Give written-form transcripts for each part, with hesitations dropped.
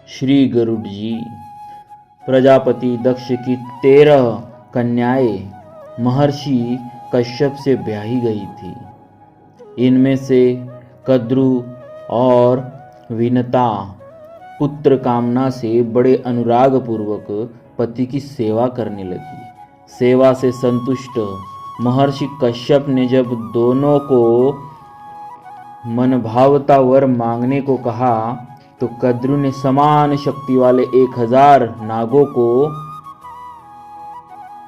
श्री गरुड़ जी। प्रजापति दक्ष की 13 कन्याएं महर्षि कश्यप से ब्याही गई थी। इनमें से कद्रु और विनता पुत्र कामना से बड़े अनुराग पूर्वक पति की सेवा करने लगी। सेवा से संतुष्ट महर्षि कश्यप ने जब दोनों को मनभावता वर मांगने को कहा तो कद्रु ने समान शक्ति वाले 1000 नागों को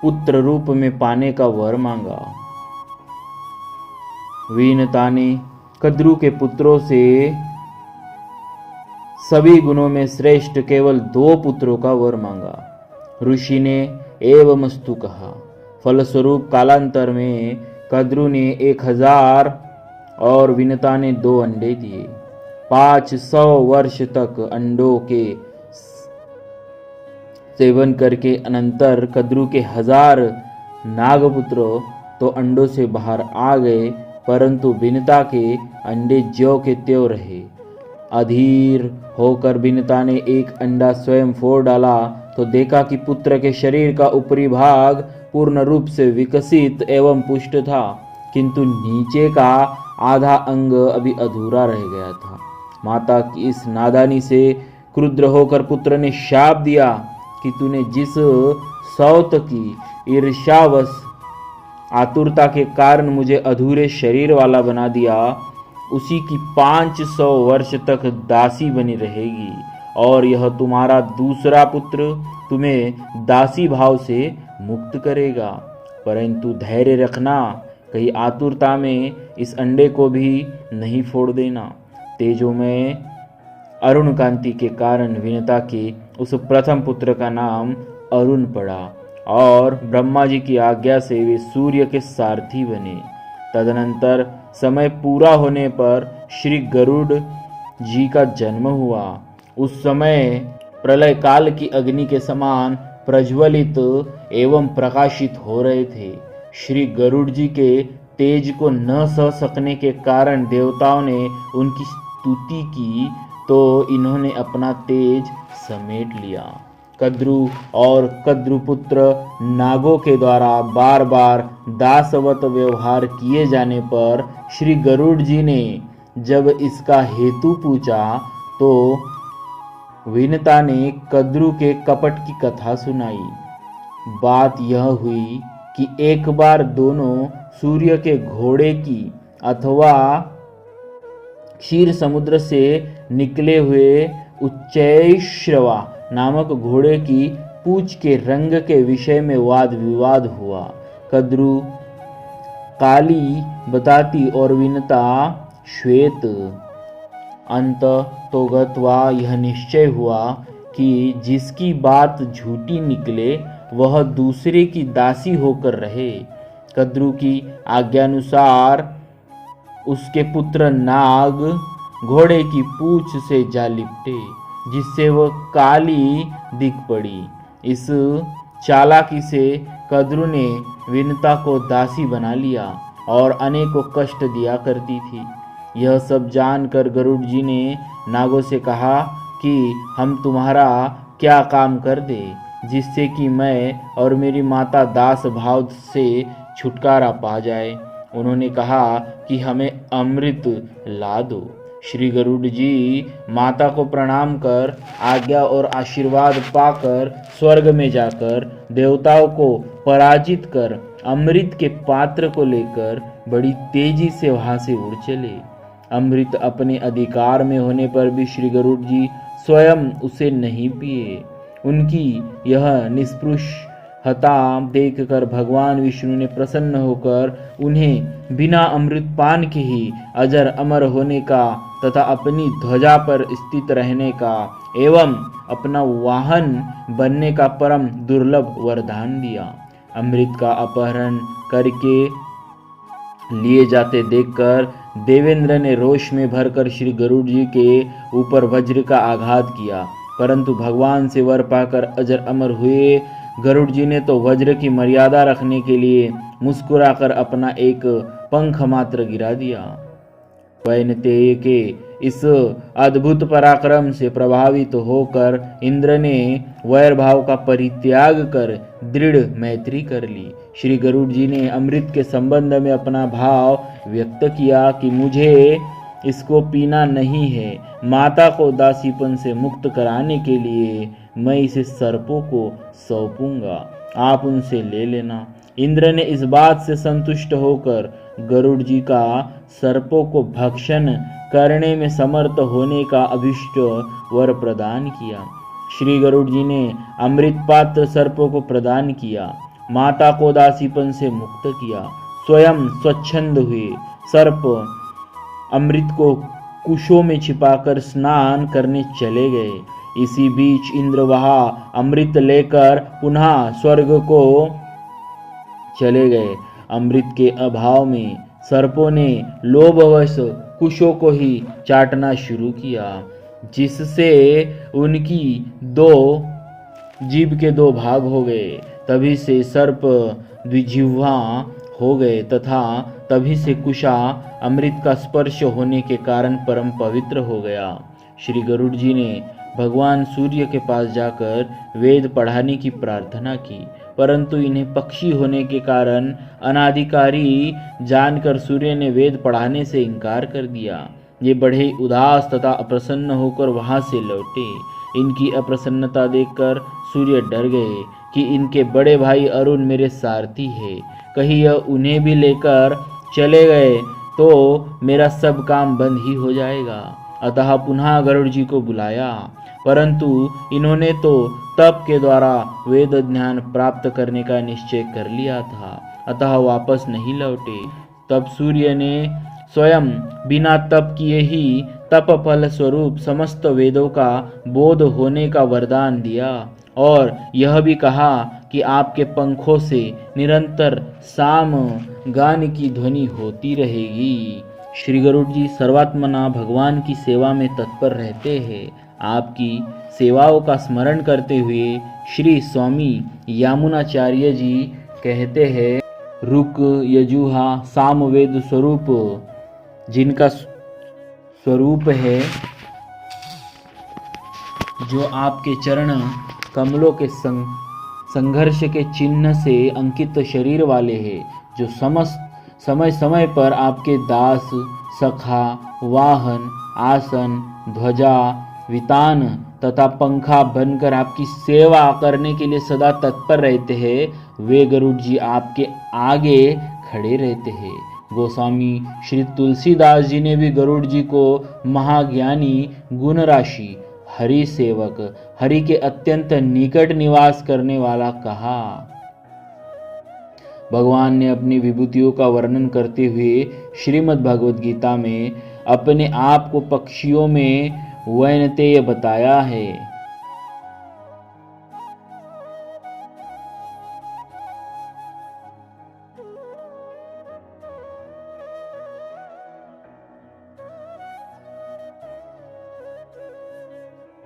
पुत्र रूप में पाने का वर मांगा। वीनता ने कद्रु के पुत्रों से सभी गुणों में श्रेष्ठ केवल 2 पुत्रों का वर मांगा। ऋषि ने एवमस्तु कहा। फलस्वरूप कालांतर में कद्रु ने 1000 और विनता ने 2 अंडे दिए। 500 वर्ष तक अंडों के सेवन करके अनंतर कद्रु के 1000 नागपुत्र तो अंडों से बाहर आ गए, परंतु विनता के अंडे ज्यों के त्यों रहे। अधीर होकर विनता ने एक अंडा स्वयं फोड़ डाला तो देखा कि पुत्र के शरीर का ऊपरी भाग पूर्ण रूप से विकसित एवं पुष्ट था, किंतु नीचे का आधा अंग अभी अधूरा रह गया था। माता की इस नादानी से क्रुद्ध होकर पुत्र ने शाप दिया कि तूने जिस सौत की ईर्ष्यावश आतुरता के कारण मुझे अधूरे शरीर वाला बना दिया, उसी की 500 वर्ष तक दासी बनी रहेगी, और यह तुम्हारा दूसरा पुत्र तुम्हें दासी भाव से मुक्त करेगा। परंतु धैर्य रखना, कहीं आतुरता में इस अंडे को भी नहीं फोड़ देना। तेजोमय अरुण कांति के कारण विनता के उस प्रथम पुत्र का नाम अरुण पड़ा और ब्रह्मा जी की आज्ञा से वे सूर्य के सारथी बने। तदनंतर समय पूरा होने पर श्री गरुड़ जी का जन्म हुआ। उस समय प्रलय काल की अग्नि के समान प्रज्वलित एवं प्रकाशित हो रहे थे। श्री गरुड़ जी के तेज को न सह सकने के कारण देवताओं ने उनकी स्तुति की तो इन्होंने अपना तेज समेट लिया। कद्रु और कद्रुपुत्र नागों के द्वारा बार बार दासवत व्यवहार किए जाने पर श्री गरुड़ जी ने जब इसका हेतु पूछा तो विनता ने कद्रु के कपट की कथा सुनाई। बात यह हुई कि एक बार दोनों सूर्य के घोड़े की अथवा क्षीर समुद्र से निकले हुए उच्चैश्रवा नामक घोड़े की पूंछ के रंग के विषय में वाद विवाद हुआ। कद्रु काली बताती और विनता श्वेत। अंत तो गत्वा यह निश्चय हुआ कि जिसकी बात झूठी निकले वह दूसरे की दासी होकर रहे। कद्रु की आज्ञानुसार उसके पुत्र नाग घोड़े की पूंछ से जा लिपटे, जिससे वह काली दिख पड़ी। इस चालाकी से कद्रु ने विनता को दासी बना लिया और अनेकों कष्ट दिया करती थी। यह सब जानकर गरुड़ जी ने नागों से कहा कि हम तुम्हारा क्या काम कर दे, जिससे कि मैं और मेरी माता दास भाव से छुटकारा पा जाए। उन्होंने कहा कि हमें अमृत ला दो। श्री गरुड़ जी माता को प्रणाम कर आज्ञा और आशीर्वाद पाकर स्वर्ग में जाकर देवताओं को पराजित कर अमृत के पात्र को लेकर बड़ी तेजी से वहां से उड़ चले। अमृत अपने अधिकार में होने पर भी श्री गरुड़ जी स्वयं उसे नहीं पिए। उनकी यह निष्पृहता देखकर भगवान विष्णु ने प्रसन्न होकर उन्हें बिना अमृत पान के ही अजर अमर होने का तथा अपनी ध्वजा पर स्थित रहने का एवं अपना वाहन बनने का परम दुर्लभ वरदान दिया। अमृत का अपहरण करके लिए जाते देखकर देवेंद्र ने रोष में भरकर श्री गरुड़ जी के ऊपर वज्र का आघात किया, परंतु भगवान से वर पाकर अजर अमर हुए। गरुड़ जी ने तो वज्र की मर्यादा रखने के लिए मुस्कुराकर अपना एक पंख मात्र गिरा दिया। वैनतेय के इस अद्भुत पराक्रम से प्रभावित होकर इंद्र ने वैर भाव का परित्याग कर दृढ़ मैत्री कर ली। श्री गरुड़ जी ने अमृत के संबंध में अपना भाव व्यक्त किया कि मुझे इसको पीना नहीं है। माता को दासीपन से मुक्त कराने के लिए मैं इसे सर्पों को सौंपूंगा, आप उनसे ले लेना। इंद्र ने इस बात से संतुष्ट होकर गरुड़ जी का सर्पों को भक्षण करने में समर्थ होने का अभिष्ट वर प्रदान किया। श्री गरुड़ जी ने अमृत पात्र सर्पों को प्रदान किया, माता को दासीपन से मुक्त किया, स्वयं स्वच्छंद हुए। सर्प अमृत को कुशों में छिपाकर स्नान करने चले गए। इसी बीच इंद्र वहाँ अमृत लेकर पुनः स्वर्ग को चले गए। अमृत के अभाव में सर्पों ने लोभवश कुशों को ही चाटना शुरू किया, जिससे उनकी जीभ के दो भाग हो गए। तभी से सर्प द्विजिह्वा हो गए तथा तभी से कुशा अमृत का स्पर्श होने के कारण परम पवित्र हो गया। श्री गरुड़ जी ने भगवान सूर्य के पास जाकर वेद पढ़ाने की प्रार्थना की, परंतु इन्हें पक्षी होने के कारण अनाधिकारी जानकर सूर्य ने वेद पढ़ाने से इनकार कर दिया। ये बड़े उदास तथा अप्रसन्न होकर वहां से लौटे। इनकी अप्रसन्नता देखकर सूर्य डर गए कि इनके बड़े भाई अरुण मेरे सारथी है, कहीं यह उन्हें भी लेकर चले गए तो मेरा सब काम बंद ही हो जाएगा। अतः पुनः गरुड़ जी को बुलाया, परंतु इन्होंने तो तप के द्वारा वेद ज्ञान प्राप्त करने का निश्चय कर लिया था, अतः वापस नहीं लौटे। तब सूर्य ने स्वयं बिना तप किए ही तप फल स्वरूप समस्त वेदों का बोध होने का वरदान दिया और यह भी कहा कि आपके पंखों से निरंतर साम गान की ध्वनि होती रहेगी। श्री गरुड़ जी सर्वात्मना भगवान की सेवा में तत्पर रहते हैं। आपकी सेवाओं का स्मरण करते हुए श्री स्वामी यामुनाचार्य जी कहते हैं, रुक यजुहा सामवेद स्वरूप, जिनका स्वरूप है जो आपके चरण कमलों के संघर्ष के चिन्ह से अंकित शरीर वाले हैं, जो समय समय पर आपके दास, सखा, वाहन, आसन, ध्वजा, वितान तथा पंखा बनकर आपकी सेवा करने के लिए सदा तत्पर रहते हैं, वे गरुड़ जी आपके आगे खड़े रहते हैं। गोस्वामी श्री तुलसीदास जी ने भी गरुड़ जी को महाज्ञानी, गुण राशि, हरि सेवक, हरि के अत्यंत निकट निवास करने वाला कहा। भगवान ने अपनी विभूतियों का वर्णन करते हुए श्रीमद् भगवद गीता में अपने आप को पक्षियों में वैनतेय बताया है।